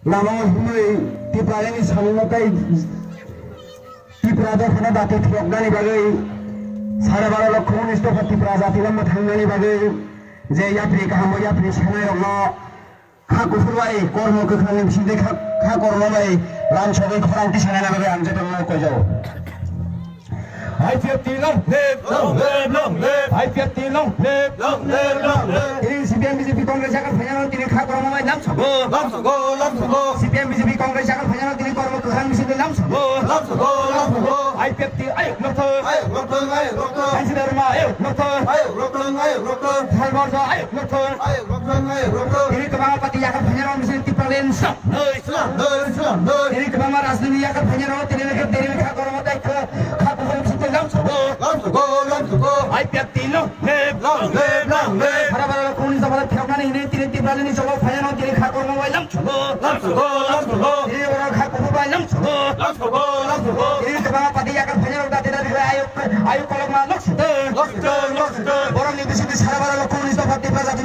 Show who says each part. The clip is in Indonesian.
Speaker 1: Lama hului tipra ini sama kai tipra dah kena dapat program bagai 12.5 লক্ষ ইস্তফা tipra jati lama thangani bagai je yapri kaham yapri sanai rogno kha kufurbai kormo kekhani biside kha kormo bai ran sobai khoranti sanai na bagai amje tong koi jao I-50 long live, I-50 long live. Ini CPM BJP Kongres akan banyak tini kha kormo bai nam sogo. CPM BJP Kongres akan banyak tini kormo kekhani biside nam sogo. I-50 ayo dokter. Hansi Dharma ayo dokter. Halmarja ayo dokter. Ini kebangga pati akan banyak biside tipra len stop. Ini kebangga rasni akan banyak tini kha kormo bai kha I-50 long live. Para komunis pada tiapkan ini tiri berada di Solo. Fanya nanti tiri khakor mobile lam Solo. Tiri orang khakor mobile lam Solo. Tiri kebangga pati akan fanya orang tidak ayo kalau malu. Orang ini di sini para komunis pada tiap berada di